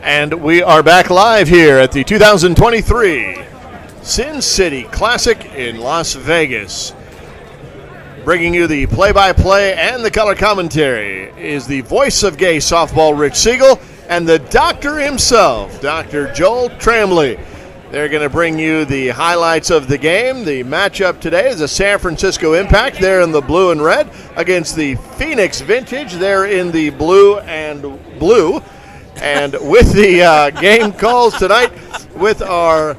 And we are back live here at the 2023 Sin City Classic in Las Vegas. Bringing you the play-by-play and the color commentary is the voice of gay softball, Rich Siegel, and the doctor himself, Dr. Joel Tramley. They're going to bring you the highlights of the game. The matchup today is the San Francisco Impact. They're in the blue and red against the Phoenix Vintage. They're in the blue and blue. And with the game calls tonight, with our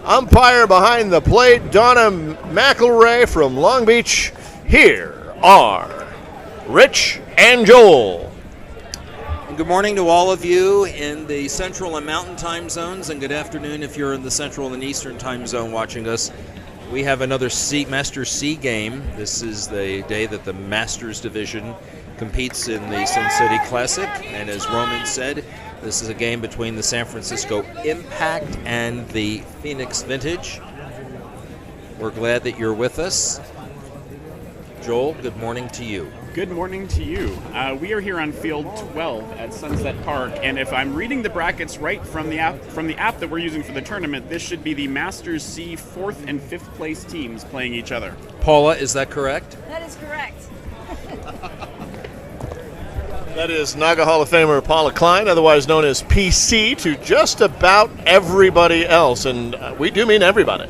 umpire behind the plate, Donna McElray from Long Beach, here are Rich and Joel. Good morning to all of you in the Central and Mountain time zones, and good afternoon if you're in the Central and Eastern time zone watching us. We have another Masters C game. This is the day that the Masters division competes in the Sin City Classic, and as Roman said, this is a game between the San Francisco Impact and the Phoenix Vintage. We're glad that you're with us. Joel, good morning to you. Good morning to you. We are here on Field 12 at Sunset Park, and if I'm reading the brackets right from the app that we're using for the tournament, this should be the Masters C 4th and 5th place teams playing each other. Paula, is that correct? That is correct. That is Naga Hall of Famer Paula Klein, otherwise known as PC, to just about everybody else, and we do mean everybody.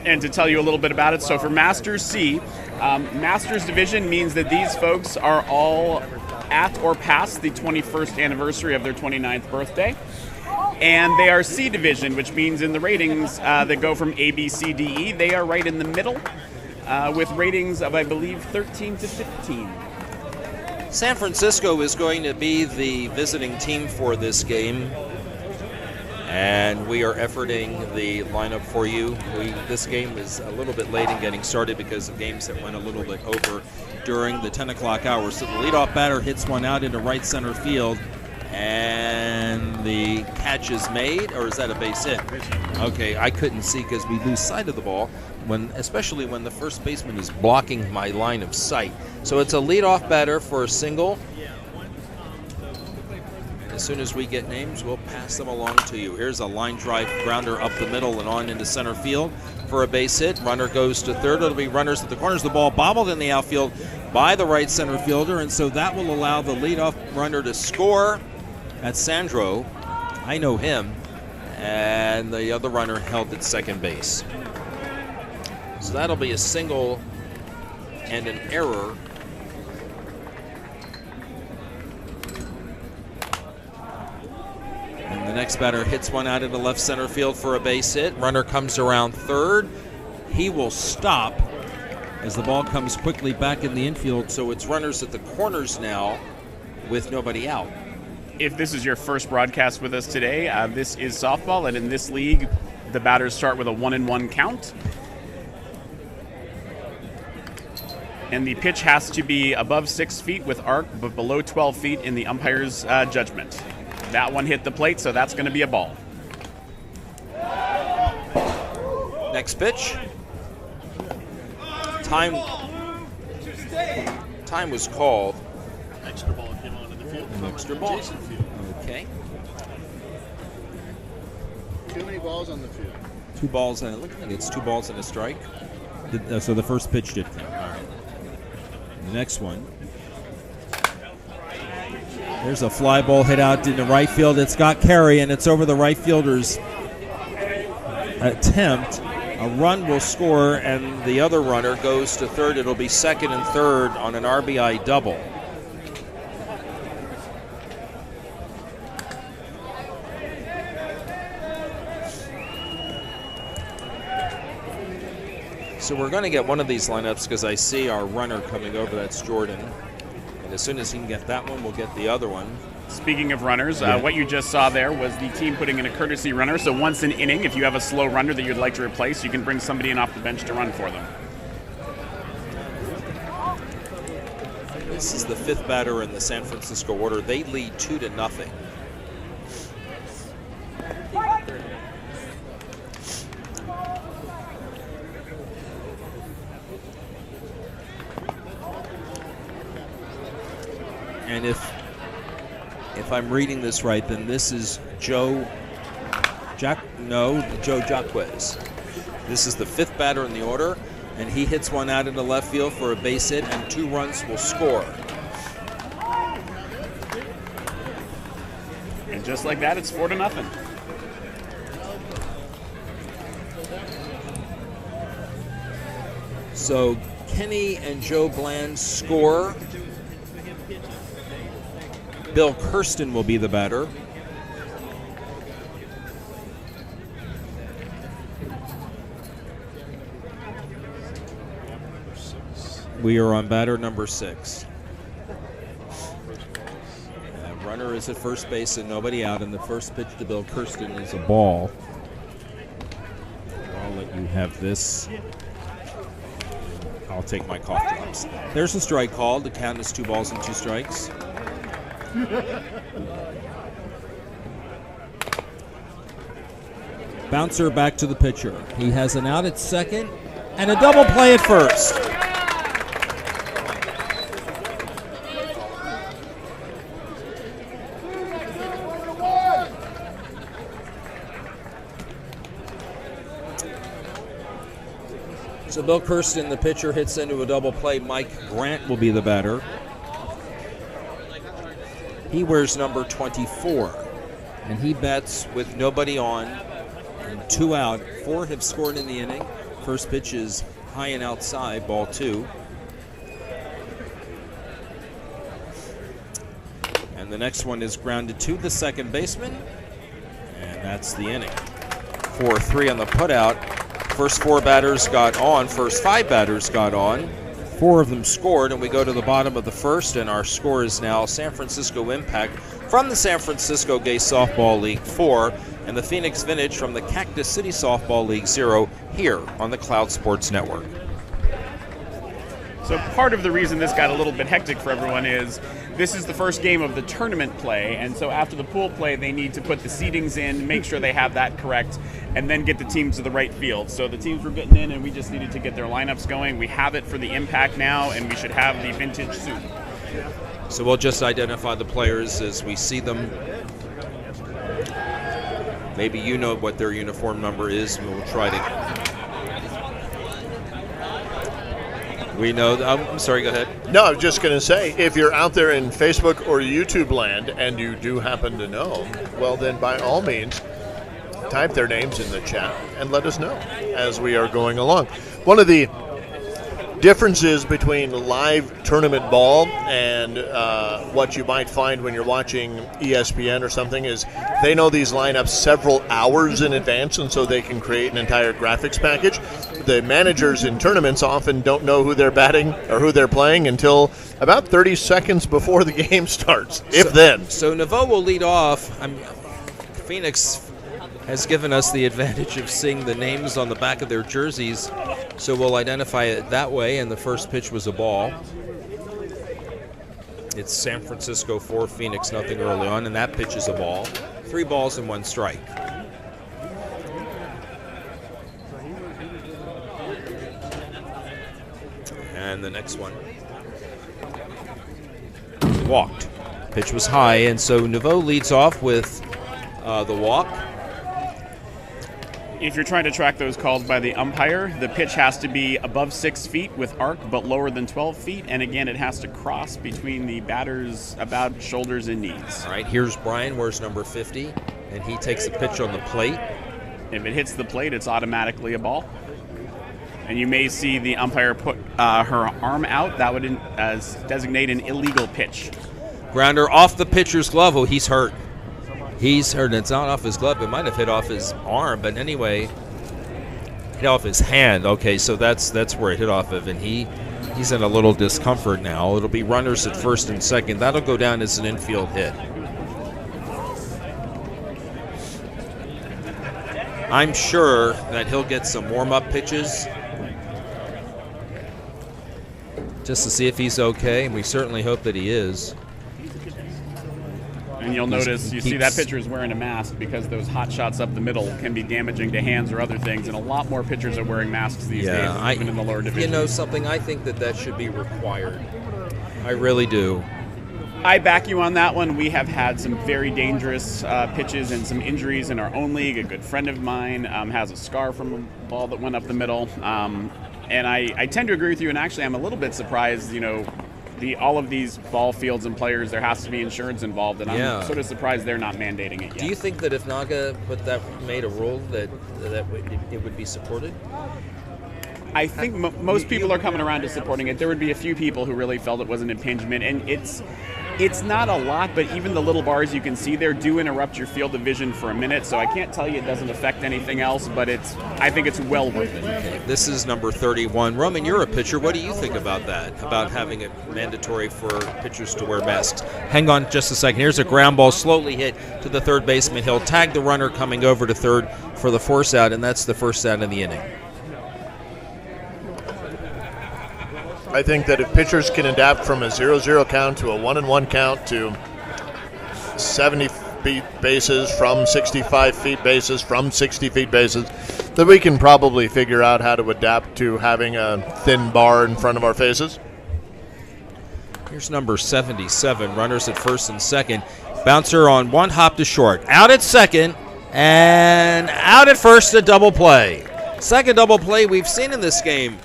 And to tell you a little bit about it, so for Masters C, Masters Division means that these folks are all at or past the 21st anniversary of their 29th birthday. And they are C Division, which means in the ratings that go from A, B, C, D, E, they are right in the middle with ratings of, I believe, 13 to 15. San Francisco is going to be the visiting team for this game, and we are efforting the lineup for you. This game is a little bit late in getting started because of games that went a little bit over during the 10 o'clock hour. So the leadoff batter hits one out into right center field, and the catch is made, or is that a base hit? Okay, I couldn't see because we lose sight of the ball, especially when the first baseman is blocking my line of sight. So it's a leadoff batter for a single. As soon as we get names, we'll pass them along to you. Here's a line drive grounder up the middle and on into center field for a base hit. Runner goes to third. It'll be runners at the corners. The ball bobbled in the outfield by the right center fielder, and so that will allow the leadoff runner to score. That's Sandro. I know him. And the other runner held at second base. So that'll be a single and an error. And the next batter hits one out into left center field for a base hit. Runner comes around third. He will stop as the ball comes quickly back in the infield. So it's runners at the corners now with nobody out. If this is your first broadcast with us today, this is softball, and in this league, the batters start with a 1-1 count. And the pitch has to be above 6 feet with arc, but below 12 feet in the umpire's judgment. That one hit the plate, so that's going to be a ball. Next pitch. Time was called. Extra ball came onto the field. An extra ball. Okay. Too many balls on the field. 2 balls and it looks like it's 2 balls and a strike. So the first pitch did count. All right. The next one. There's a fly ball hit out into right field. It's got carry, and it's over the right fielder's attempt. A run will score, and the other runner goes to third. It'll be second and third on an RBI double. So we're going to get one of these lineups because I see our runner coming over. That's Jordan. And as soon as he can get that one, we'll get the other one. Speaking of runners, what you just saw there was the team putting in a courtesy runner. So once an inning, if you have a slow runner that you'd like to replace, you can bring somebody in off the bench to run for them. This is the 5th batter in the San Francisco order. They lead 2-0. And if I'm reading this right, then this is Joe Jaquez. This is the 5th batter in the order, and he hits one out into left field for a base hit, and 2 runs will score. And just like that, it's 4-0. So Kenny and Joe Bland score. Bill Kirsten will be the batter. We are on batter number 6. Runner is at first base and nobody out, and the first pitch to Bill Kirsten is a ball. I'll let you have this. I'll take my cough drops. There's a strike called. The count is 2 balls and 2 strikes. Bouncer back to the pitcher. He has an out at second and a double play at first. So Bill Kirsten, the pitcher, hits into a double play. Mike Grant will be the batter. He wears number 24, and he bats with nobody on and 2 out. 4 have scored in the inning. First pitch is high and outside, ball 2. And the next one is grounded to the second baseman, and that's the inning. 4-3 on the putout. First 4 batters got on. First 5 batters got on. 4 of them scored, and we go to the bottom of the first, and our score is now San Francisco Impact from the San Francisco Gay Softball League 4 and the Phoenix Vintage from the Cactus City Softball League 0 here on the Cloud Sports Network. So part of the reason this got a little bit hectic for everyone is this is the first game of the tournament play, and so after the pool play, they need to put the seedings in, make sure they have that correct, and then get the teams to the right field. So the teams were getting in, and we just needed to get their lineups going. We have it for the Impact now, and we should have the Vintage soon. So we'll just identify the players as we see them. Maybe you know what their uniform number is, and we'll try to... We know. I'm sorry, go ahead. No, I was just going to say, if you're out there in Facebook or YouTube land and you do happen to know, well, then by all means, type their names in the chat and let us know as we are going along. One of the differences between live tournament ball and what you might find when you're watching ESPN or something is they know these lineups several hours in advance, and so they can create an entire graphics package. The managers in tournaments often don't know who they're batting or who they're playing until about 30 seconds before the game starts, if then. So Naveau will lead off. Phoenix has given us the advantage of seeing the names on the back of their jerseys, so we'll identify it that way, and the first pitch was a ball. It's San Francisco 4, Phoenix nothing early on, and that pitch is a ball. 3 balls and 1 strike. And the next one walked. Pitch was high, and so Naveau leads off with the walk. If you're trying to track those calls by the umpire, the pitch has to be above 6 feet with arc, but lower than 12 feet. And again, it has to cross between the batter's about shoulders and knees. All right, here's Brian, wears number 50, and he takes the pitch on the plate. If it hits the plate, it's automatically a ball. And you may see the umpire put her arm out. That would designate an illegal pitch. Grounder off the pitcher's glove. Oh, he's hurt. He's hurt. It's not off his glove. It might have hit off his arm, but anyway, hit off his hand. Okay, so that's where it hit off of, and he's in a little discomfort now. It'll be runners at first and second. That'll go down as an infield hit. I'm sure that he'll get some warm-up pitches. just to see if he's okay, and we certainly hope that he is. And you'll notice, you see that pitcher is wearing a mask because those hot shots up the middle can be damaging to hands or other things, and a lot more pitchers are wearing masks these days, even in the lower division. You know something? I think that should be required. I really do. I back you on that one. We have had some very dangerous pitches and some injuries in our own league. A good friend of mine has a scar from a ball that went up the middle. And I tend to agree with you, and actually I'm a little bit surprised, all of these ball fields and players, there has to be insurance involved, and I'm sort of surprised they're not mandating it yet. Do you think that if Naga made a rule that it would be supported? I think most people are coming around to supporting it. There would be a few people who really felt it was an impingement, and it's not a lot, but even the little bars you can see there do interrupt your field of vision for a minute, so I can't tell you it doesn't affect anything else, but I think it's well worth it. Okay. This is number 31. Roman, you're a pitcher. What do you think about that, about having it mandatory for pitchers to wear masks? Hang on just a second. Here's a ground ball slowly hit to the third baseman. He'll tag the runner coming over to third for the force out, and that's the first out in the inning. I think that if pitchers can adapt from a 0-0 count to a 1-1 count to 70 feet bases from 65 feet bases from 60 feet bases, that we can probably figure out how to adapt to having a thin bar in front of our faces. Here's number 77, runners at first and second. Bouncer on one hop to short. Out at second and out at first, a double play. Second double play we've seen in this game.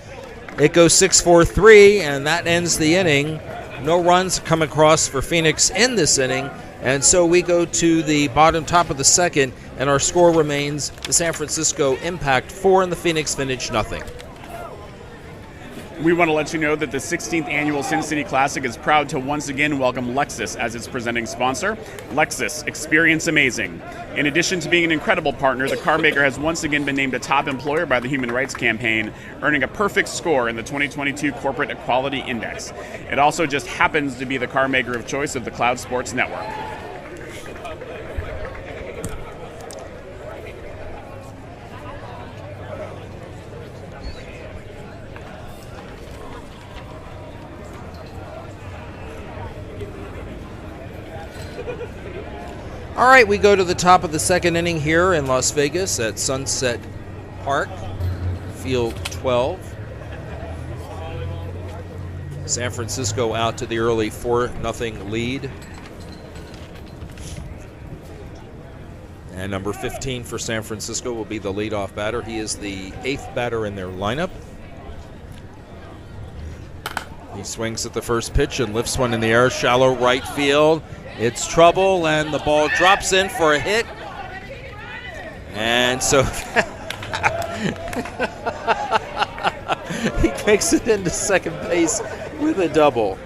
It goes 6-4-3, and that ends the inning. No runs come across for Phoenix in this inning, and so we go to the top of the second, and our score remains the San Francisco Impact 4 and the Phoenix Vintage nothing. We want to let you know that the 16th annual Sin City Classic is proud to once again welcome Lexus as its presenting sponsor. Lexus, experience amazing. In addition to being an incredible partner, the car maker has once again been named a top employer by the Human Rights Campaign, earning a perfect score in the 2022 Corporate Equality Index. It also just happens to be the car maker of choice of the Cloud Sports Network. All right, we go to the top of the second inning here in Las Vegas at Sunset Park, Field 12. San Francisco out to the early 4-0 lead. And number 15 for San Francisco will be the leadoff batter. He is the 8th batter in their lineup. He swings at the first pitch and lifts one in the air, shallow right field. It's trouble, and the ball drops in for a hit. And so he makes it into second base with a double.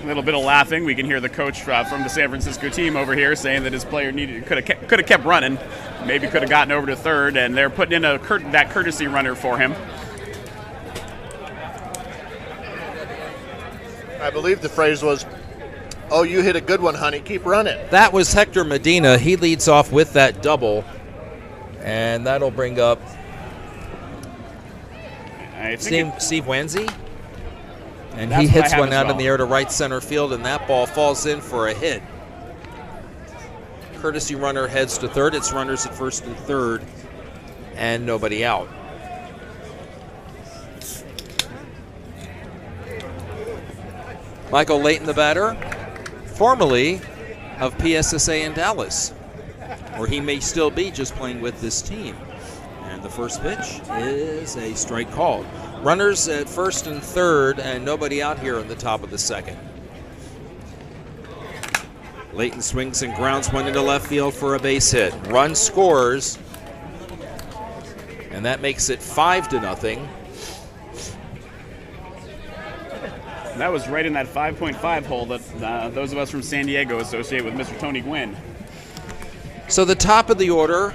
A little bit of laughing. We can hear the coach from the San Francisco team over here saying that his player could have kept running, maybe could have gotten over to third, and they're putting in that courtesy runner for him. I believe the phrase was, "Oh, you hit a good one, honey. Keep running." That was Hector Medina. He leads off with that double, and that'll bring up Steve Wanzi. And he hits one out in the air to right center field, and that ball falls in for a hit. Courtesy runner heads to third. It's runners at first and third, and nobody out. Michael Layton, the batter, formerly of PSSA in Dallas, where he may still be just playing with this team. And the first pitch is a strike called. Runners at first and third, and nobody out here in the top of the second. Layton swings and grounds one into left field for a base hit. Run scores, and that makes it 5-0. That was right in that 5.5 hole that those of us from San Diego associate with Mr. Tony Gwynn. So the top of the order,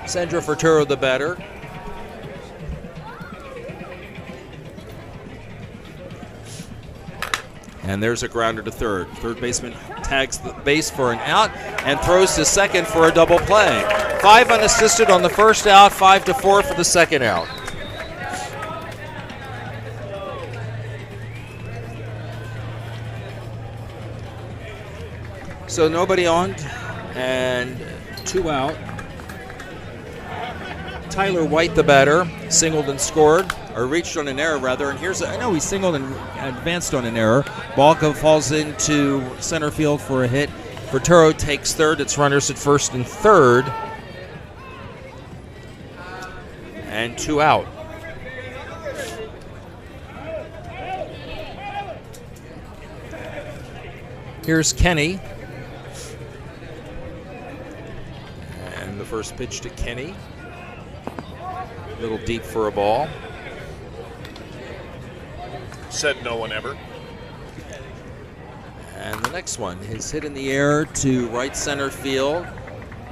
Sandro Ferturo, the batter. And there's a grounder to third. Third baseman tags the base for an out and throws to second for a double play. 5 unassisted on the first out, 5-4 for the second out. So nobody on, and 2 out. Tyler White, the batter, singled and scored, or reached on an error rather. And he singled and advanced on an error. Ball falls into center field for a hit. Verturo takes third. It's runners at first and third, and 2 out. Here's Kenny. And the first pitch to Kenny. A little deep for a ball. Said no one ever. And the next one is hit in the air to right center field.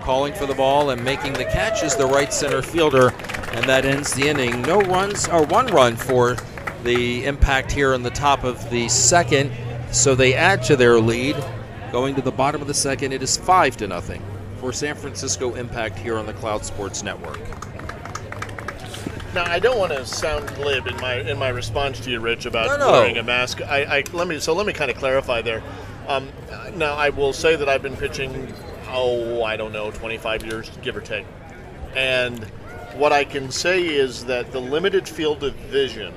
Calling for the ball and making the catch is the right center fielder. And that ends the inning. No runs, or 1 run for the Impact here in the top of the second. So they add to their lead. Going to the bottom of the second, it is 5-0 for San Francisco Impact here on the Cloud Sports Network. Now, I don't want to sound glib in my response to you, Rich, about No. wearing a mask. Let me kind of clarify there. Now, I will say that I've been pitching, 25 years, give or take. And what I can say is that the limited field of vision,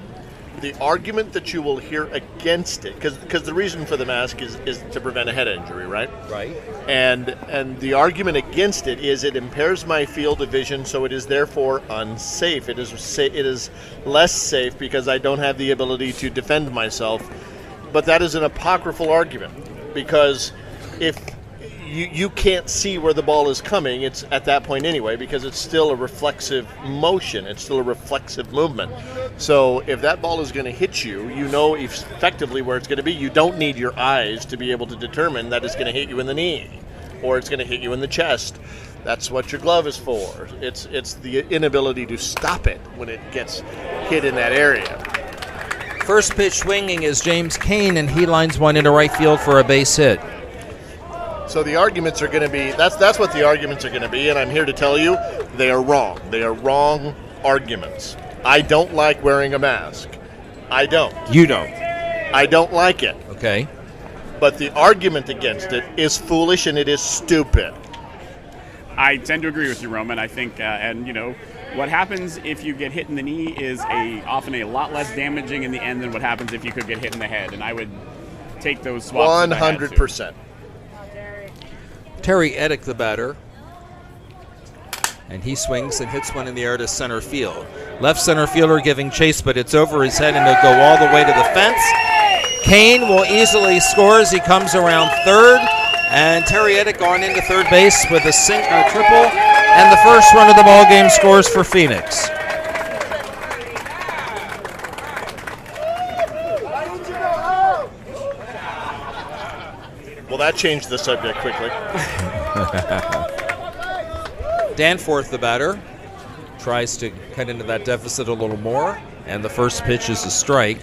the argument that you will hear against it, because the reason for the mask is to prevent a head injury, right? Right. And the argument against it is it impairs my field of vision, so it is therefore unsafe. It is less safe because I don't have the ability to defend myself. But that is an apocryphal argument, because if you can't see where the ball is coming, it's at that point anyway, because it's still a reflexive motion. It's still a reflexive movement. So if that ball is going to hit you, you know effectively where it's going to be. You don't need your eyes to be able to determine that it's going to hit you in the knee or it's going to hit you in the chest. That's what your glove is for. It's the inability to stop it when it gets hit in that area. First pitch swinging is James Cain, and he lines one into right field for a base hit. So the arguments are going to be, that's what the arguments are going to be, and I'm here to tell you they are wrong. They are wrong arguments. I don't like wearing a mask. I don't. You don't. I don't like it. Okay. But the argument against it is foolish and it is stupid. I tend to agree with you, Roman. I think, what happens if you get hit in the knee is often a lot less damaging in the end than what happens if you could get hit in the head. And I would take those swaps. 100%. Terry Eddick, the batter, and he swings and hits one in the air to center field. Left center fielder giving chase, but it's over his head and it'll go all the way to the fence. Cain will easily score as he comes around third, and Terry Eddick on into third base with a triple, and the first run of the ball game scores for Phoenix. Well, that changed the subject quickly. Danforth, the batter, tries to cut into that deficit a little more, and the first pitch is a strike.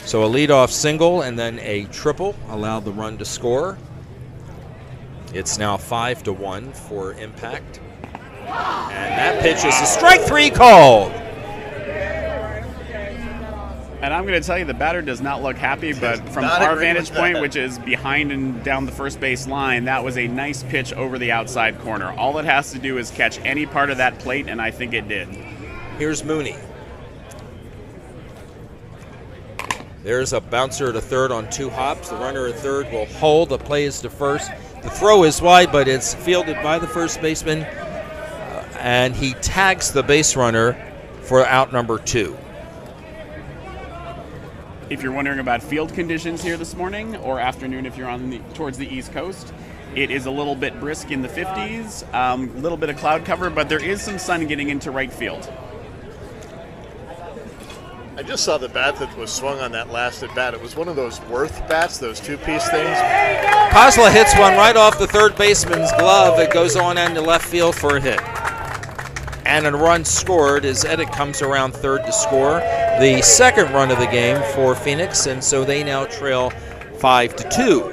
So a leadoff single and then a triple allowed the run to score. It's now 5-1 for Impact. And that pitch is a strike 3 called. And I'm going to tell you, the batter does not look happy, but from not our agree with vantage point, that. which is behind and down the first base line, that was a nice pitch over the outside corner. All it has to do is catch any part of that plate, and I think it did. Here's Mooney. There's a bouncer to third on 2 hops. The runner at third will hold. The play is to first. The throw is wide, but it's fielded by the first baseman, and he tags the base runner for out number 2. If you're wondering about field conditions here this morning or afternoon if you're towards the East Coast, it is a little bit brisk in the 50s, a little bit of cloud cover, but there is some sun getting into right field. I just saw the bat that was swung on that last at bat. It was one of those Worth bats, those 2-piece things. Kozla hits one right off the third baseman's glove. It goes on into left field for a hit. And a run scored as Eddick comes around third to score the second run of the game for Phoenix, and so they now trail 5-2.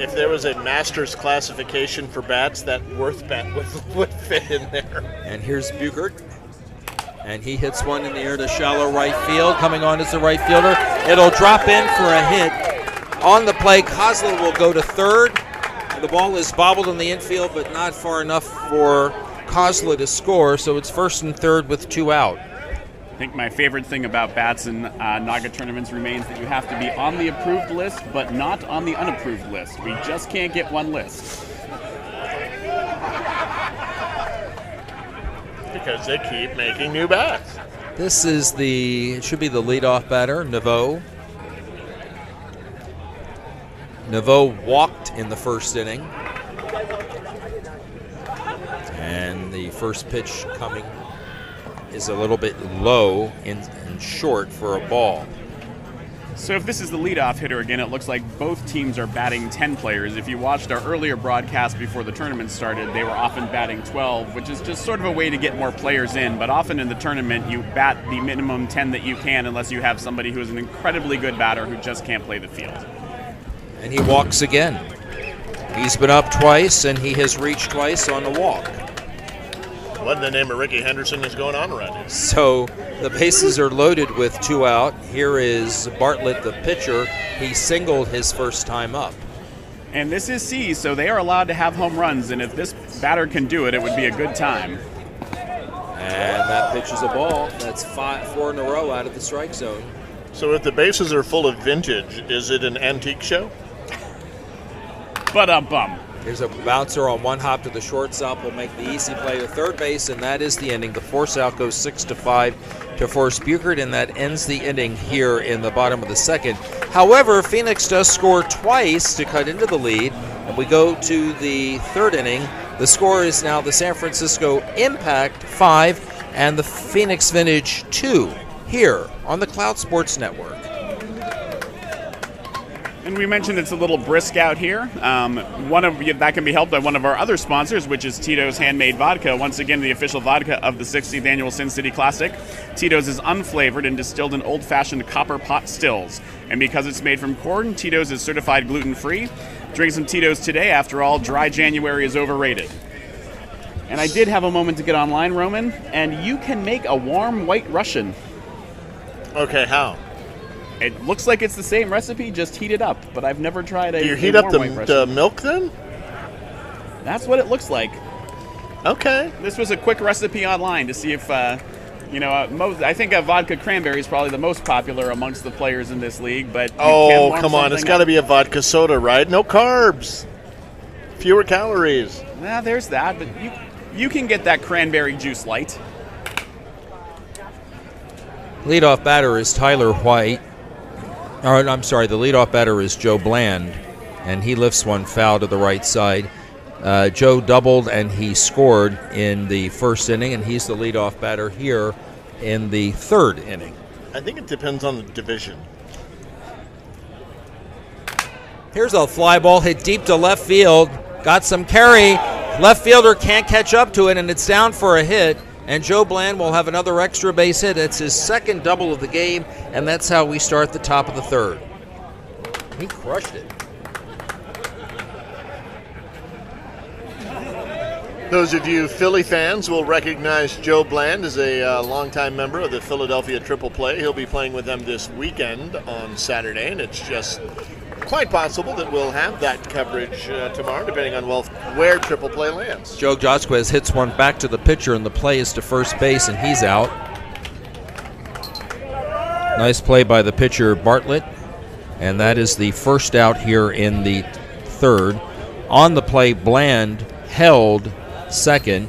If there was a master's classification for bats, that Worth bat would fit in there. And here's Buchert, and he hits one in the air to shallow right field. Coming on as the right fielder, it'll drop in for a hit On the play, Kozla will go to third. The ball is bobbled in the infield, but not far enough for Kozla to score, so it's first and third with 2 out. I think my favorite thing about bats in Naga tournaments remains that you have to be on the approved list, but not on the unapproved list. We just can't get one list. Because they keep making new bats. This is it should be the leadoff batter, Naveau. Naveau walked in the first inning. And the first pitch coming is a little bit low and short for a ball. So if this is the leadoff hitter again, it looks like both teams are batting 10 players. If you watched our earlier broadcast before the tournament started, they were often batting 12, which is just sort of a way to get more players in. But often in the tournament, you bat the minimum 10 that you can unless you have somebody who is an incredibly good batter who just can't play the field. And he walks again. He's been up twice, and he has reached twice on the walk. What in the name of Ricky Henderson is going on around here? So the bases are loaded with 2 out. Here is Bartlett, the pitcher. He singled his first time up. And this is C, so they are allowed to have home runs, and if this batter can do it, it would be a good time. And that pitch is a ball. That's 4 in a row out of the strike zone. So if the bases are full of vintage, is it an antique show? But There's a bouncer on one hop to the shortstop. Will make the easy play to third base, and that is the inning. The force out goes 6-5 to Forrest Buchert, and that ends the inning here in the bottom of the second. However, Phoenix does score twice to cut into the lead, and we go to the third inning. The score is now the San Francisco Impact 5 and the Phoenix Vintage 2 here on the Cloud Sports Network. And we mentioned it's a little brisk out here. That can be helped by one of our other sponsors, which is Tito's Handmade Vodka. Once again, the official vodka of the 60th Annual Sin City Classic. Tito's is unflavored and distilled in old-fashioned copper pot stills. And because it's made from corn, Tito's is certified gluten-free. Drink some Tito's today. After all, dry January is overrated. And I did have a moment to get online, Roman, and you can make a warm white Russian. Okay, how? It looks like it's the same recipe, just heat it up. But I've never tried a Do you heat warm up white Russian. the milk then? That's what it looks like. Okay. This was a quick recipe online to see if, I think a vodka cranberry is probably the most popular amongst the players in this league. But Oh, come on. It's got to be a vodka soda, right? No carbs. Fewer calories. Nah, there's that. But you can get that cranberry juice light. Leadoff batter is Tyler White. The leadoff batter is Joe Bland, and he lifts one foul to the right side. Joe doubled, and he scored in the first inning, and he's the leadoff batter here in the third inning. I think it depends on the division. Here's a fly ball hit deep to left field. Got some carry. Left fielder can't catch up to it, and it's down for a hit. And Joe Bland will have another extra base hit. It's his second double of the game, and that's how we start the top of the third. He crushed it. Those of you Philly fans will recognize Joe Bland as a longtime member of the Philadelphia Triple Play. He'll be playing with them this weekend on Saturday, and it's just quite possible that we'll have that coverage tomorrow, depending on where Triple Play lands. Joe Josquez hits one back to the pitcher, and the play is to first base, and he's out. Nice play by the pitcher, Bartlett, and that is the first out here in the third. On the play, Bland held second,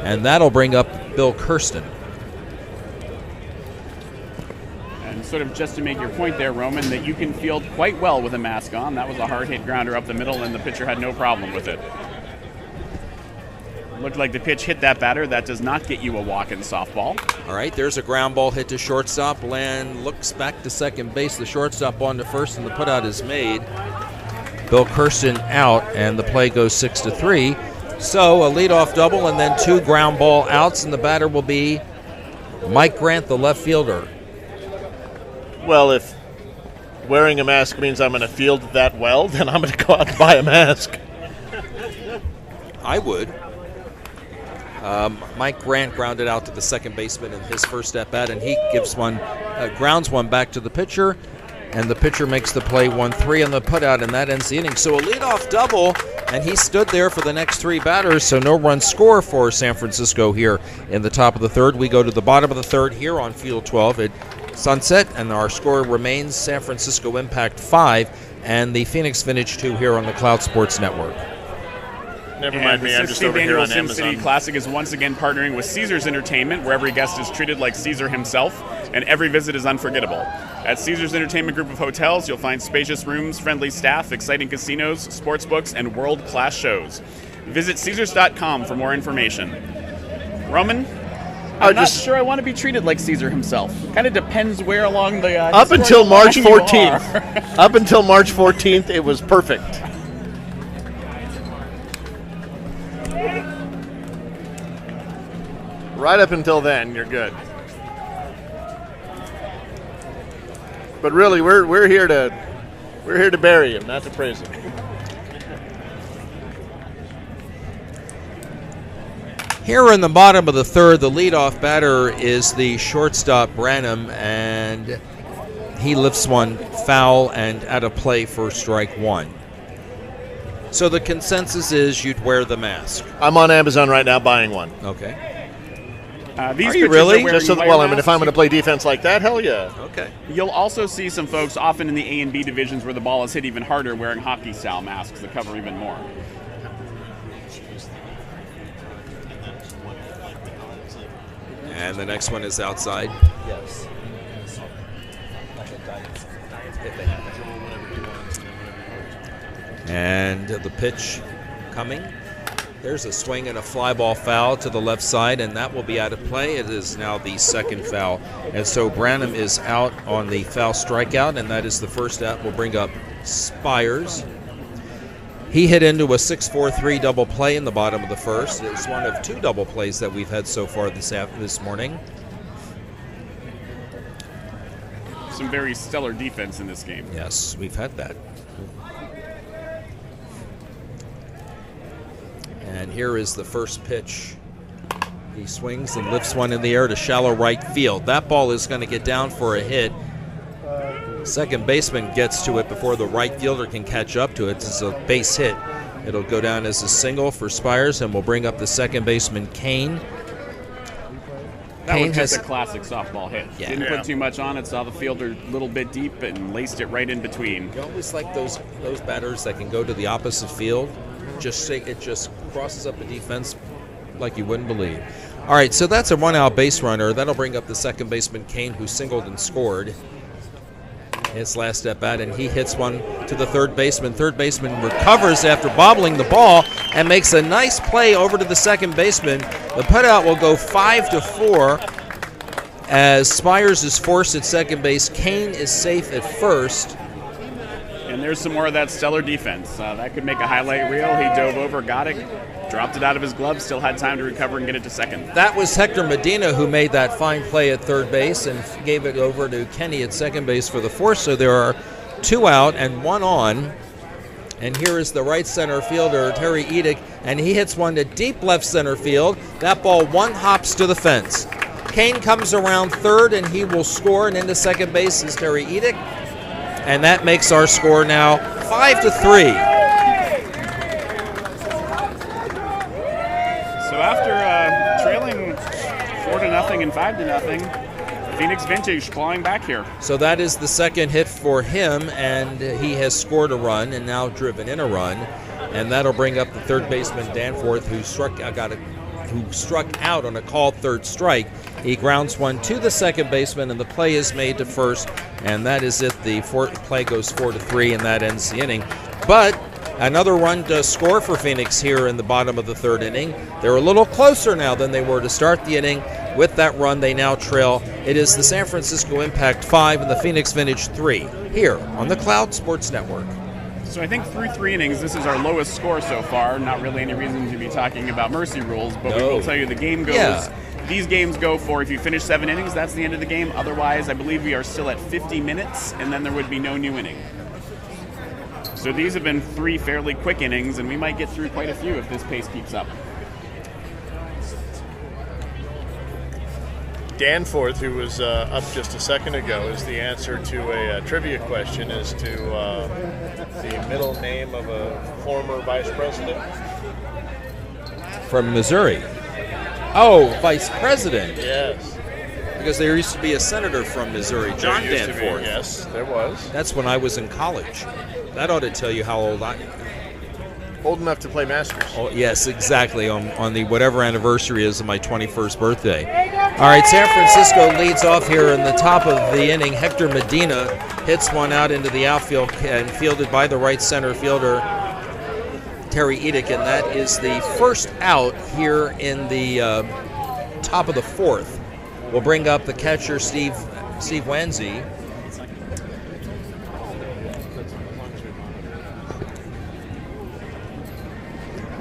and that'll bring up Bill Kirsten. Sort of just to make your point there, Roman, that you can field quite well with a mask on. That was a hard hit grounder up the middle, and the pitcher had no problem with it. Looked like the pitch hit that batter. That does not get you a walk in softball. All right, there's a ground ball hit to shortstop. Bland looks back to second base. The shortstop on to first, and the putout is made. Bill Kirsten out, and the play goes 6-3. So a leadoff double and then 2 ground ball outs, and the batter will be Mike Grant, the left fielder. Well, if wearing a mask means I'm going to field that well, then I'm going to go out and buy a mask. I would. Mike Grant grounded out to the second baseman in his first at bat, and he gives grounds one back to the pitcher, and the pitcher makes the play 1-3 on the putout, and that ends the inning. So a leadoff double, and he stood there for the next 3 batters, so no run score for San Francisco here in the top of the third. We go to the bottom of the third here on Field 12 at Sunset, and our score remains San Francisco Impact 5 and the Phoenix Vintage 2 here on the Cloud Sports Network. Never mind me, I'm just over here on Amazon. City Classic is once again partnering with Caesars Entertainment, where every guest is treated like Caesar himself, and every visit is unforgettable. At Caesars Entertainment Group of Hotels, you'll find spacious rooms, friendly staff, exciting casinos, sports books, and world-class shows. Visit Caesars.com for more information. Roman, I'm not sure I want to be treated like Caesar himself. Kind of depends where along the up until March 14th. Up until March 14th, it was perfect. Right up until then, you're good. But really, we're here to bury him, not to praise him. Here in the bottom of the third, the leadoff batter is the shortstop Branham, and he lifts one foul and out of play for strike 1. So the consensus is you'd wear the mask. I'm on Amazon right now buying one. Okay. These Are you really? Just so well, I mean, if I'm going to play defense like that, hell yeah. Okay. You'll also see some folks often in the A and B divisions where the ball is hit even harder wearing hockey-style masks that cover even more. And the next one is outside. Yes. And the pitch coming. There's a swing and a fly ball foul to the left side, and that will be out of play. It is now the second foul. And so Branham is out on the foul strikeout, and that is the first out. We'll bring up Spires. He hit into a 6-4-3 double play in the bottom of the first. It's one of 2 double plays that we've had so far this morning. Some very stellar defense in this game. Yes, we've had that. And here is the first pitch. He swings and lifts one in the air to shallow right field. That ball is going to get down for a hit. Second baseman gets to it before the right fielder can catch up to it. It's a base hit. It'll go down as a single for Spires, and we'll bring up the second baseman, Kane. That was just a classic softball hit. Yeah. Didn't put too much on it, saw the fielder a little bit deep and laced it right in between. You always like those batters that can go to the opposite field. It just crosses up the defense like you wouldn't believe. All right, so that's a one-out base runner. That'll bring up the second baseman, Kane, who singled and scored his last at bat, and he hits one to the third baseman. Third baseman recovers after bobbling the ball and makes a nice play over to the second baseman. The putout will go 5-4 as Spires is forced at second base. Kane is safe at first. And there's some more of that stellar defense. That could make a highlight reel. He dove over, got it, dropped it out of his glove, still had time to recover and get it to second. That was Hector Medina who made that fine play at third base and gave it over to Kenny at second base for the fourth. So there are 2 out and 1 on. And here is the right center fielder, Terry Edick, and he hits one to deep left center field. That ball 1 hops to the fence. Kane comes around third, and he will score, and into second base is Terry Edick. And that makes our score now 5-3. So after trailing 4-0 and 5-0, Phoenix Vintage clawing back here. So that is the second hit for him, and he has scored a run and now driven in a run. And that'll bring up the third baseman, Danforth, who struck out on a called third strike. He grounds one to the second baseman, and the play is made to first, and that is it. The play goes 4-3, and that ends the inning. But another run does score for Phoenix here in the bottom of the third inning. They're a little closer now than they were to start the inning. With that run, they now trail. It is the San Francisco Impact 5 and the Phoenix Vintage 3 here on the Cloud Sports Network. So I think through 3 innings, this is our lowest score so far. Not really any reason to be talking about mercy rules, but we will tell you the game goes. Yeah. These games go for, if you finish 7 innings, that's the end of the game. Otherwise, I believe we are still at 50 minutes, and then there would be no new inning. So these have been 3 fairly quick innings, and we might get through quite a few if this pace keeps up. Danforth, who was up just a second ago, is the answer to a trivia question as to the middle name of a former vice president. From Missouri. Oh, vice president. Yes. Because there used to be a senator from Missouri, John There used to be, Danforth. yes, there was. That's when I was in college. That ought to tell you how old I am. Old enough to play Masters. Oh, yes, exactly, on the whatever anniversary is of my 21st birthday. All right, San Francisco leads off here in the top of the inning. Hector Medina hits one out into the outfield and fielded by the right center fielder, Terry Edick, and that is the first out here in the top of the fourth. We'll bring up the catcher, Steve Wanzi.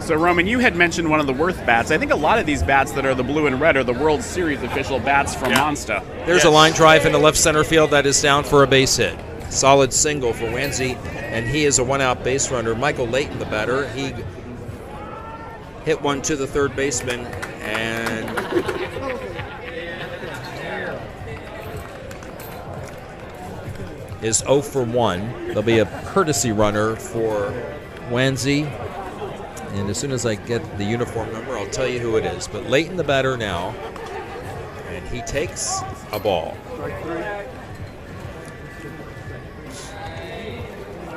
So, Roman, you had mentioned one of the Worth bats. I think a lot of these bats that are the blue and red are the World Series official bats from Monsta. There's a line drive in the left center field that is down for a base hit. Solid single for Wanzi, and he is a one-out base runner. Michael Layton, the batter, he hit one to the third baseman, and is 0 for 1. There'll be a courtesy runner for Wanzi. And as soon as I get the uniform number, I'll tell you who it is. But Layton, the batter now, and he takes a ball.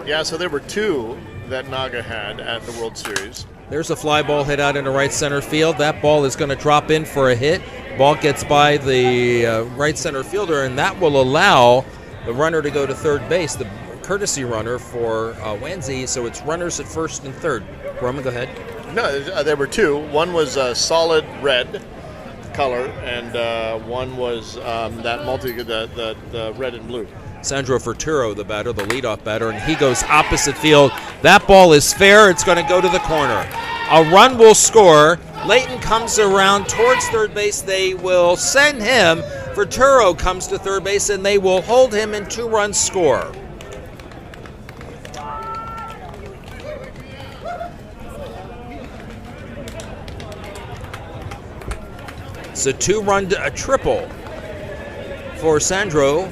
Yeah, so there were two that Naga had at the World Series. There's a fly ball hit out into right center field. That ball is going to drop in for a hit. Ball gets by the right center fielder, and that will allow the runner to go to third base, the courtesy runner for Wanzi. So it's runners at first and third. Roman, go ahead. No, there were two. One was a solid red color, and one was that the red and blue. Sandro Ferturo, the batter, the leadoff batter, and he goes opposite field. That ball is fair. It's going to go to the corner. A run will score. Layton comes around towards third base. They will send him. Ferturo comes to third base, and they will hold him in 2-run score. It's a 2-run triple for Sandro.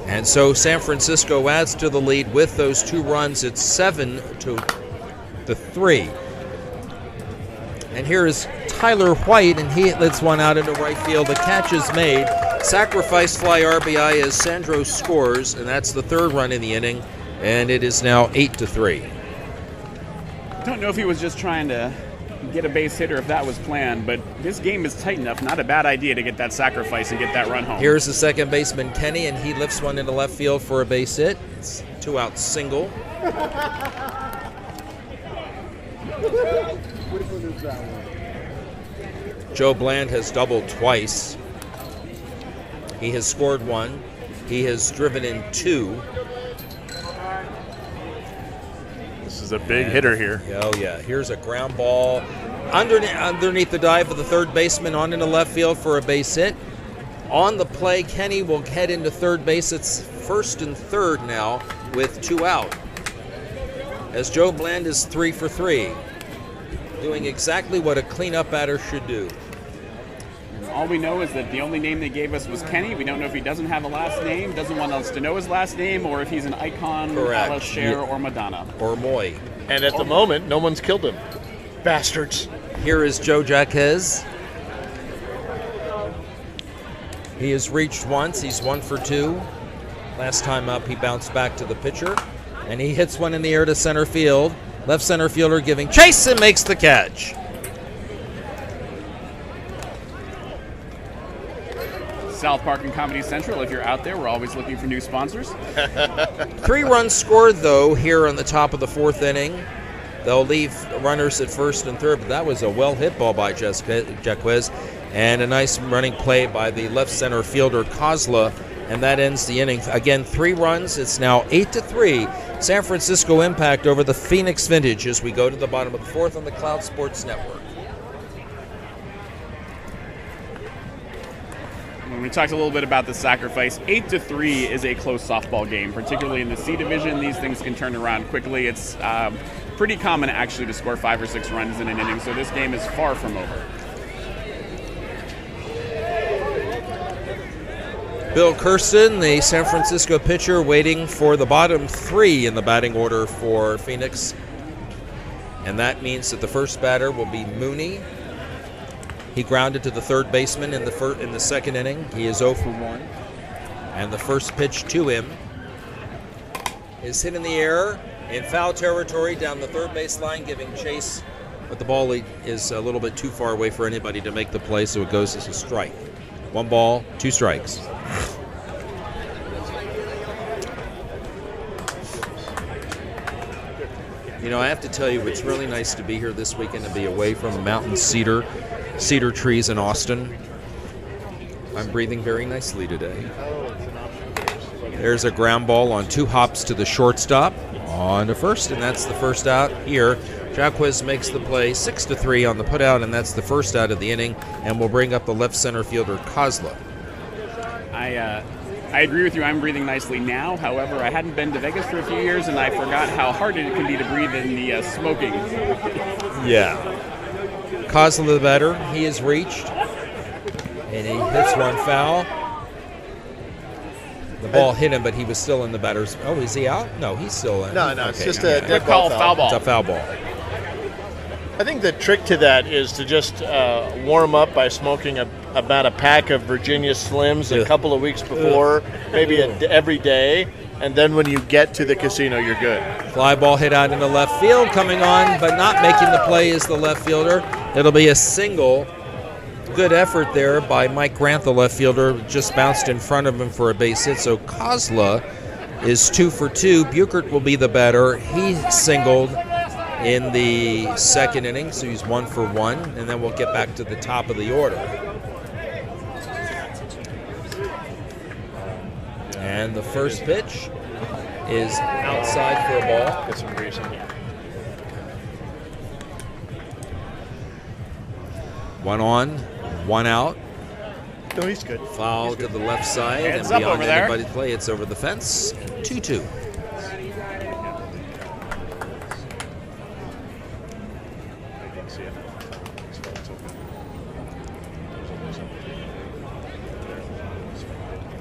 And so San Francisco adds to the lead with those 2 runs. It's 7-3. And here is Tyler White, and he lets one out into right field. The catch is made. Sacrifice fly RBI as Sandro scores, and that's the 3rd run in the inning. And it is now 8-3. Don't know if he was just trying to get a base hit or if that was planned, but this game is tight enough. Not a bad idea to get that sacrifice and get that run home. Here's the second baseman, Kenny, and he lifts one into left field for a base hit. It's 2-out single. Joe Bland has doubled twice. He has scored 1. He has driven in 2. This is a big hitter here. Oh, yeah. Here's a ground ball underneath the dive of the third baseman on into left field for a base hit. On the play, Kenny will head into third base. It's 1st and 3rd now with 2 out. As Joe Bland is 3 for 3, doing exactly what a cleanup batter should do. All we know is that the only name they gave us was Kenny. We don't know if he doesn't have a last name, doesn't want us to know his last name, or if he's an icon, a la Cher or Madonna. Or Moy. And at the moment, no one's killed him. Bastards. Here is Joe Jaquez. He has reached once. He's 1 for 2. Last time up, he bounced back to the pitcher, and he hits one in the air to center field. Left center fielder giving chase and makes the catch. South Park and Comedy Central, if you're out there, we're always looking for new sponsors. 3 runs scored, though, here on the top of the 4th inning. They'll leave runners at 1st and 3rd, but that was a well-hit ball by Jaquez, and a nice running play by the left center fielder, Kozla, and that ends the inning. Again, 3 runs. It's now 8-3. San Francisco Impact over the Phoenix Vintage as we go to the bottom of the 4th on the Cloud Sports Network. We talked a little bit about the sacrifice. 8-3 is a close softball game, particularly in the C division. These things can turn around quickly. It's pretty common actually to score 5 or 6 runs in an inning, so this game is far from over. Bill Kirsten, the San Francisco pitcher, waiting for the bottom 3 in the batting order for Phoenix. And that means that the first batter will be Mooney. He grounded to the third baseman in the second inning. He is 0 for 1. And the first pitch to him is hit in the air in foul territory down the third base line, giving chase. But the ball is a little bit too far away for anybody to make the play, so it goes as a strike. 1 ball, 2 strikes. You know, I have to tell you, it's really nice to be here this weekend and be away from the mountain cedar trees in Austin. I'm breathing very nicely today. There's a ground ball on 2 hops to the shortstop on to first, and that's the first out here. Jacquez makes the play 6-3 on the putout, and that's the first out of the inning, and we'll bring up the left center fielder, Kozla. I agree with you. I'm breathing nicely now. However, I hadn't been to Vegas for a few years, and I forgot how hard it can be to breathe in the smoking. Yeah. Kozla the batter. He is reached, and he hits one foul. The ball hit him, but he was still in the batter's. Oh, is he out? No, he's still in. No, okay, it's just okay. a dead Call ball foul ball. It's a foul ball. I think the trick to that is to just warm up by smoking about a pack of Virginia Slims a couple of weeks before, maybe every day, and then when you get to the casino, you're good. Fly ball hit out into left field, coming on, but not making the play is the left fielder. It'll be a single. Good effort there by Mike Grant, the left fielder, just bounced in front of him for a base hit. So Kozla is 2 for 2. Buchert will be the batter. He singled in the second inning, so he's 1 for 1, and then we'll get back to the top of the order. And the first pitch is outside for a ball. Get some grease in. 1 on, 1 out. No, he's good. Foul to the left side, Heads and up beyond over there. anybody's play, it's over the fence. 2-2.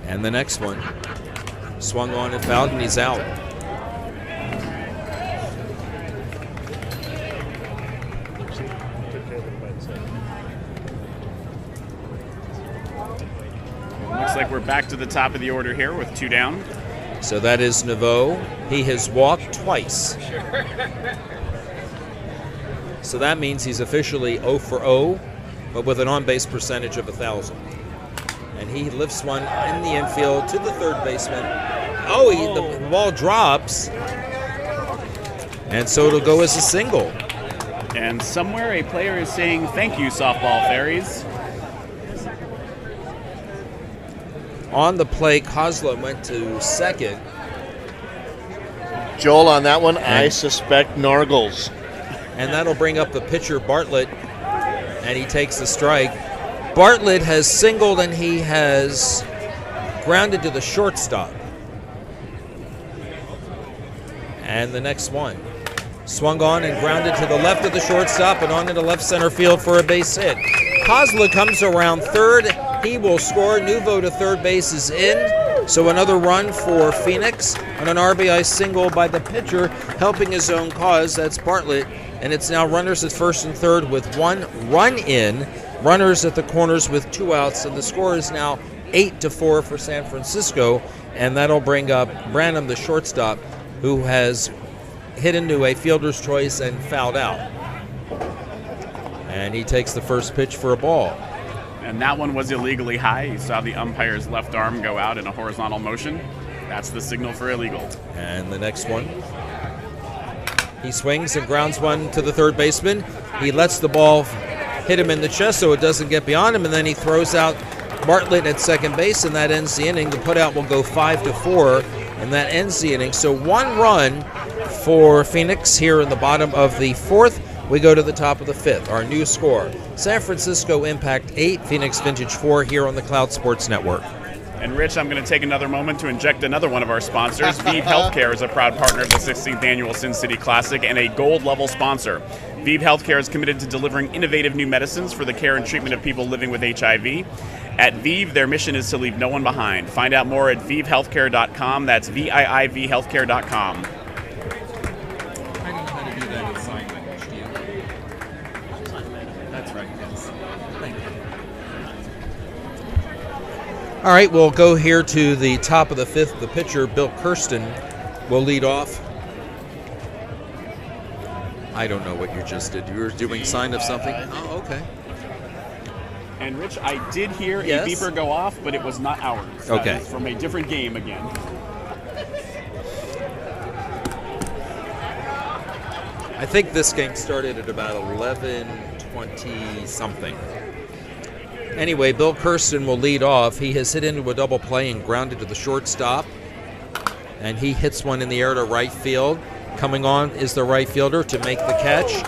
And the next one, swung on and fouled, and he's out. Looks like we're back to the top of the order here with 2 down. So that is Naveau. He has walked twice. So that means he's officially 0 for 0, but with an on-base percentage of 1,000. And he lifts one in the infield to the third baseman. The ball drops, and so it'll go as a single. And somewhere a player is saying, "Thank you, softball fairies." On the play, Kozla went to second. Joel, on that one, I suspect Nargles. And that'll bring up the pitcher, Bartlett, and he takes the strike. Bartlett has singled, and he has grounded to the shortstop. And the next one. Swung on and grounded to the left of the shortstop and on into left center field for a base hit. Kozla comes around third. He will score. Naveau to third base is in. So another run for Phoenix on an RBI single by the pitcher, helping his own cause. That's Bartlett. And it's now runners at first and third with 1 run in. Runners at the corners with 2 outs. And the score is now 8-4 for San Francisco. And that'll bring up Branham, the shortstop, who has hit into a fielder's choice and fouled out. And he takes the first pitch for a ball. And that one was illegally high. You saw the umpire's left arm go out in a horizontal motion. That's the signal for illegal. And the next one. He swings and grounds one to the third baseman. He lets the ball hit him in the chest so it doesn't get beyond him, and then he throws out Bartlett at second base, and that ends the inning. The putout will go 5-4, and that ends the inning. So 1 run for Phoenix here in the bottom of the 4th. We go to the top of the 5th. Our new score, San Francisco Impact 8, Phoenix Vintage 4 here on the Cloud Sports Network. And Rich, I'm going to take another moment to inject another one of our sponsors. Vive Healthcare is a proud partner of the 16th Annual Sin City Classic and a gold-level sponsor. Vive Healthcare is committed to delivering innovative new medicines for the care and treatment of people living with HIV. At ViiV, their mission is to leave no one behind. Find out more at ViiVHealthcare.com. That's ViiVHealthcare.com. I don't know how to do that in sign language, do you? That's right, yes. Thank you. All right, we'll go here to the top of the fifth. The pitcher, Bill Kirsten, will lead off. I don't know what you just did. You were doing sign of something? Oh, okay. And Rich, I did hear Yes? a beeper go off, but it was not ours. That Okay. was from a different game again. I think this game started at about 11:20 something. Anyway, Bill Kirsten will lead off. He has hit into a double play and grounded to the shortstop. And he hits one in the air to right field. Coming on is the right fielder to make the catch.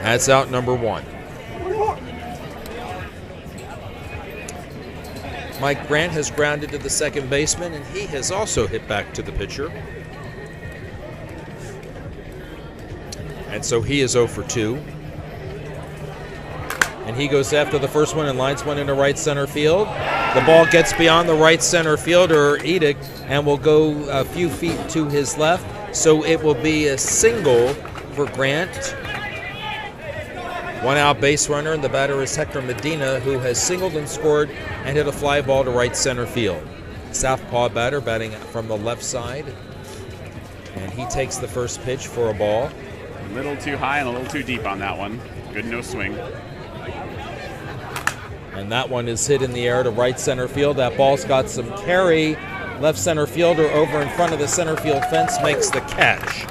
That's out number one. Mike Grant has grounded to the second baseman, and he has also hit back to the pitcher. And so he is 0 for 2. And he goes after the first one and lines one into right center field. The ball gets beyond the right center fielder, Edick, and will go a few feet to his left. So it will be a single for Grant. One out base runner, and the batter is Hector Medina, who has singled and scored and hit a fly ball to right center field. Southpaw batter batting from the left side. And he takes the first pitch for a ball. A little too high and a little too deep on that one. Good no swing. And that one is hit in the air to right center field. That ball's got some carry. Left center fielder over in front of the center field fence makes the catch.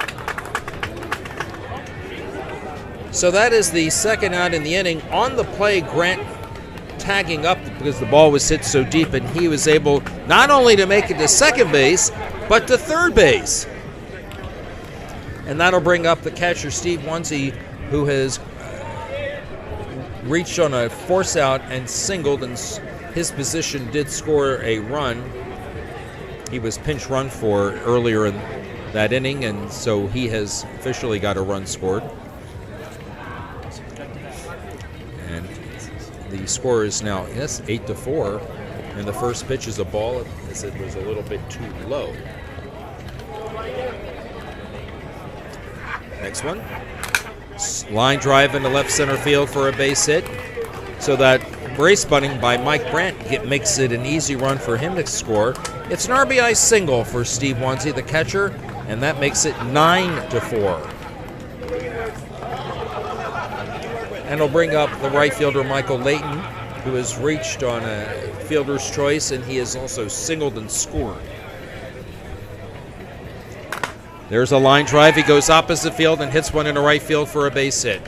So that is the second out in the inning. On the play, Grant tagging up because the ball was hit so deep, and he was able not only to make it to second base, but to third base. And that'll bring up the catcher, Steve Wanzi, who has reached on a force out and singled, and his position did score a run. He was pinch run for earlier in that inning, and so he has officially got a run scored. And the score is now 8-4, and the first pitch is a ball as it was a little bit too low. Next one. Line drive into left center field for a base hit. So that brace bunting by Mike Grant makes it an easy run for him to score. It's an RBI single for Steve Wanzi, the catcher, and that makes it 9-4. And it'll bring up the right fielder Michael Layton, who has reached on a fielder's choice, and he has also singled and scored. There's a line drive. He goes opposite field and hits one into right field for a base hit.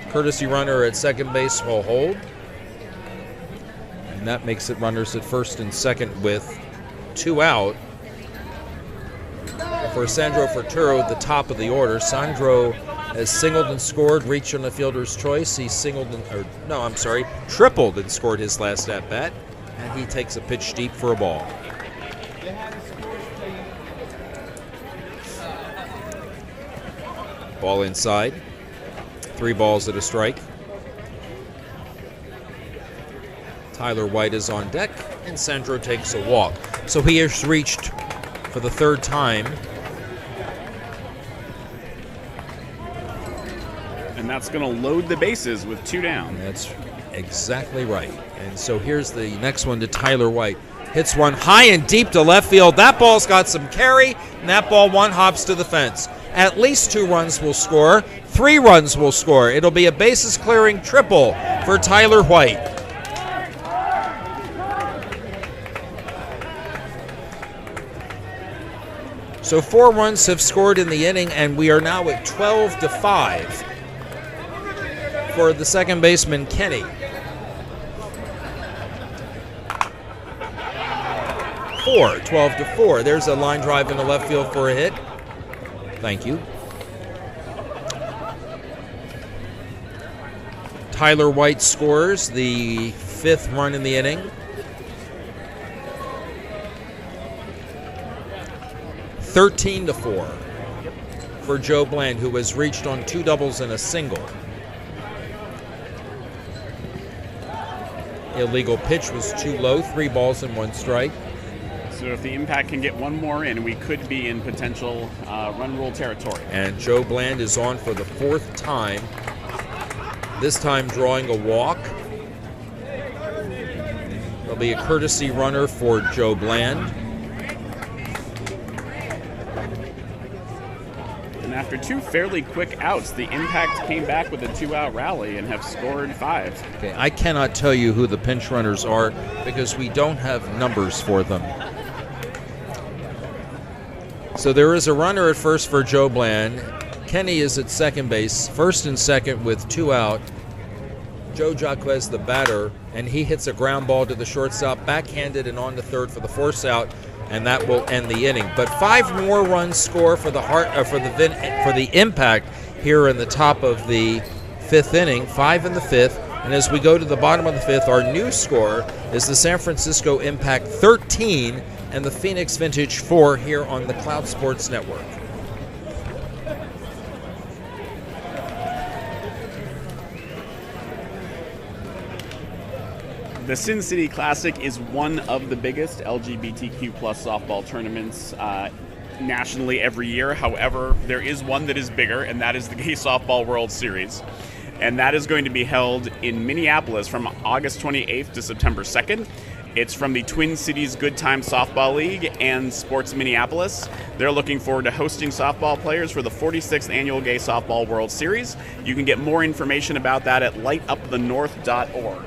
Courtesy runner at second base will hold. And that makes it runners at first and second with 2 out. For Sandro Ferturo, the top of the order. Sandro has singled and scored, reached on the fielder's choice. He tripled and scored his last at-bat. And he takes a pitch deep for a ball. Ball inside. 3 balls at a strike. Tyler White is on deck, and Sandro takes a walk. So he has reached for the third time. And that's going to load the bases with 2 down. That's exactly right. And so here's the next one to Tyler White. Hits one high and deep to left field. That ball's got some carry, and that ball one hops to the fence. At least 2 runs will score. 3 runs will score. It'll be a bases clearing triple for Tyler White. So 4 runs have scored in the inning, and we are now at 12-5 for the second baseman, Kenny. 12-4. There's a line drive into left field for a hit. Thank you. Tyler White scores the 5th run in the inning. 13-4 for Joe Bland, who has reached on 2 doubles and a single. illegal pitch was too low, 3 balls and 1 strike. So if the Impact can get one more in, we could be in potential run rule territory. And Joe Bland is on for the 4th time, this time drawing a walk. There'll be a courtesy runner for Joe Bland. And after 2 fairly quick outs, the Impact came back with a 2-out rally and have scored 5. Okay, I cannot tell you who the pinch runners are because we don't have numbers for them. So there is a runner at first for Joe Bland. Kenny is at second base, first and second with 2 out. Joe Jaquez, the batter, and he hits a ground ball to the shortstop, backhanded and on to third for the force out, and that will end the inning. But 5 more runs score for the Impact here in the top of the 5th inning, 5 in the 5th. And as we go to the bottom of the 5th, our new score is the San Francisco Impact 13 and the Phoenix Vintage 4 here on the Cloud Sports Network. The Sin City Classic is one of the biggest LGBTQ plus softball tournaments nationally every year. However, there is one that is bigger, and that is the Gay Softball World Series. And that is going to be held in Minneapolis from August 28th to September 2nd. It's from the Twin Cities Good Time Softball League and Sports Minneapolis. They're looking forward to hosting softball players for the 46th Annual Gay Softball World Series. You can get more information about that at lightupthenorth.org.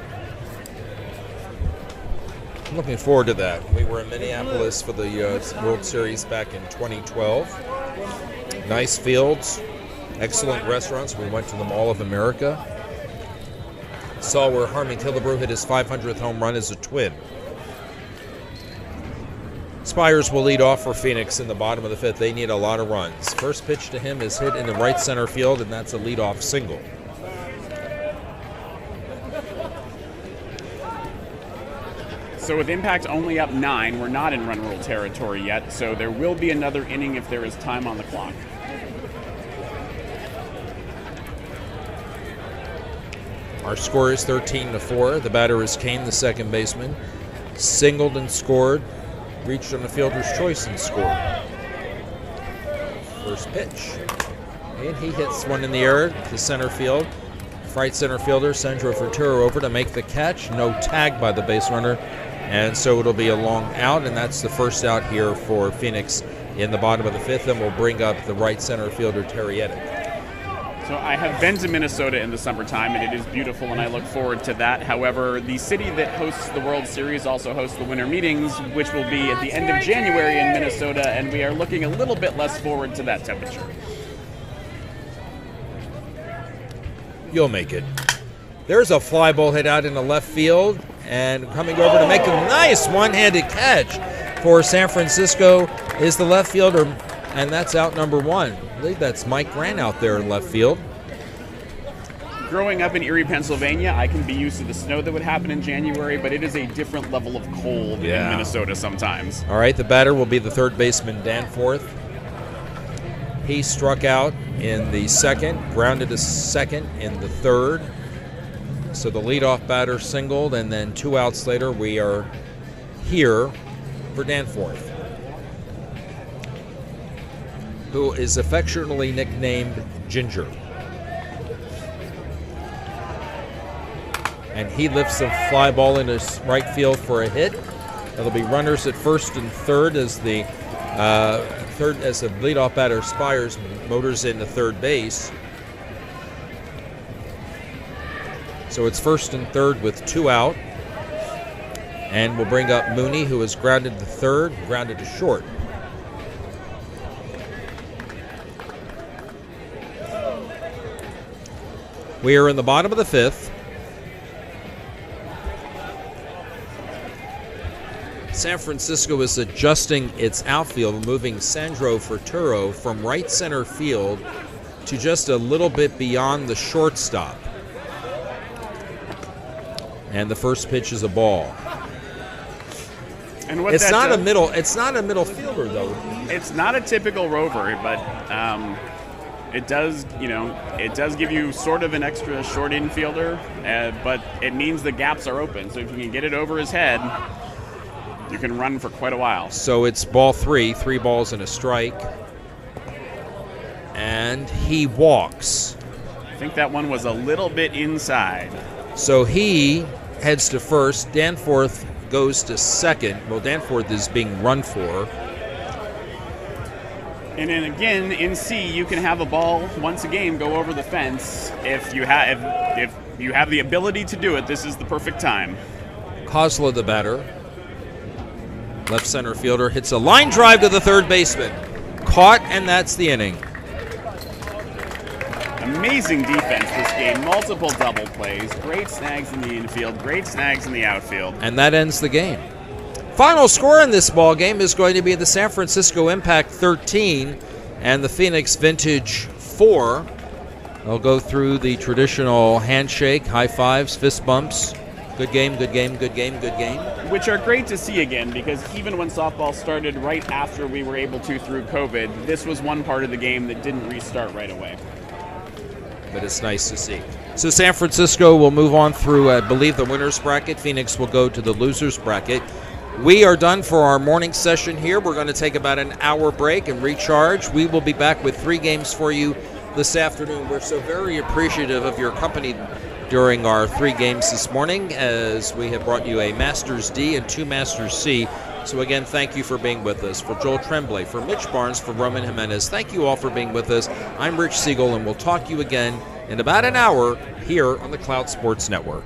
I'm looking forward to that. We were in Minneapolis for the World Series back in 2012. Nice fields, excellent restaurants. We went to the Mall of America. Saw where Harmie Killebrew hit his 500th home run as a Twin. Spires will lead off for Phoenix in the bottom of the 5th. They need a lot of runs. First pitch to him is hit in the right center field, and that's a leadoff single. So with Impact only up 9, we're not in run rule territory yet, so there will be another inning if there is time on the clock. Our score is 13-4. The batter is Kane, the second baseman. Singled and scored. Reached on the fielder's choice and scored. First pitch. And he hits one in the air to center field. Right center fielder Sandro Ferturo over to make the catch. No tag by the base runner. And so it'll be a long out, and that's the first out here for Phoenix in the bottom of the 5th, and we'll bring up the right center fielder Terry Eddick. So I have been to Minnesota in the summertime, and it is beautiful, and I look forward to that. However, the city that hosts the World Series also hosts the Winter Meetings, which will be at the end of January in Minnesota, and we are looking a little bit less forward to that temperature. You'll make it. There's a fly ball hit out in the left field, and coming over to make a nice one-handed catch for San Francisco is the left fielder, and that's out number 1. I believe that's Mike Grant out there in left field. Growing up in Erie, Pennsylvania, I can be used to the snow that would happen in January, but it is a different level of cold in Minnesota sometimes. All right, the batter will be the third baseman, Danforth. He struck out in the 2nd, grounded to 2nd in the 3rd. So the leadoff batter singled, and then 2 outs later, we are here for Danforth, who is affectionately nicknamed Ginger. And he lifts a fly ball into right field for a hit. There'll be runners at first and third as the leadoff batter Spires motors into third base. So it's first and third with 2 out. And we'll bring up Mooney, who is grounded to third, grounded to short. We are in the bottom of the 5th. San Francisco is adjusting its outfield, moving Sandro Ferturo from right center field to just a little bit beyond the shortstop. And the first pitch is a ball. And what it's not a middle fielder though. It's not a typical rover, but It does, it does give you sort of an extra short infielder, but it means the gaps are open. So if you can get it over his head, you can run for quite a while. So it's ball 3 balls and a strike. And he walks. I think that one was a little bit inside. So he heads to first. Danforth goes to second. Well, Danforth is being run for. And then again, in C, you can have a ball once a game go over the fence. If you have the ability to do it, this is the perfect time. Kozla, the batter. Left center fielder hits a line drive to the third baseman. Caught, and that's the inning. Amazing defense this game. Multiple double plays. Great snags in the infield. Great snags in the outfield. And that ends the game. Final score in this ball game is going to be the San Francisco Impact 13 and the Phoenix Vintage 4. They'll go through the traditional handshake, high fives, fist bumps. Good game, good game, good game, good game. Which are great to see again, because even when softball started right after we were able to through COVID, this was one part of the game that didn't restart right away. But it's nice to see. So San Francisco will move on through, I believe, the winner's bracket. Phoenix will go to the loser's bracket. We are done for our morning session here. We're going to take about an hour break and recharge. We will be back with 3 games for you this afternoon. We're so very appreciative of your company during our 3 games this morning, as we have brought you a Masters D and 2 Masters C. So again, thank you for being with us. For Joel Tremblay, for Mitch Barnes, for Roman Jimenez, thank you all for being with us. I'm Rich Siegel, and we'll talk to you again in about an hour here on the Cloud Sports Network.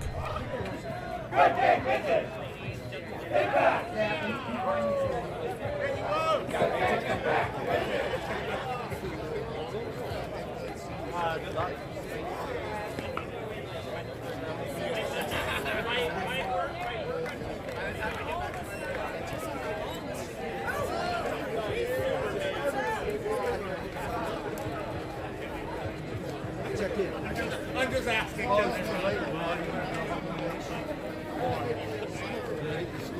I'm just asking.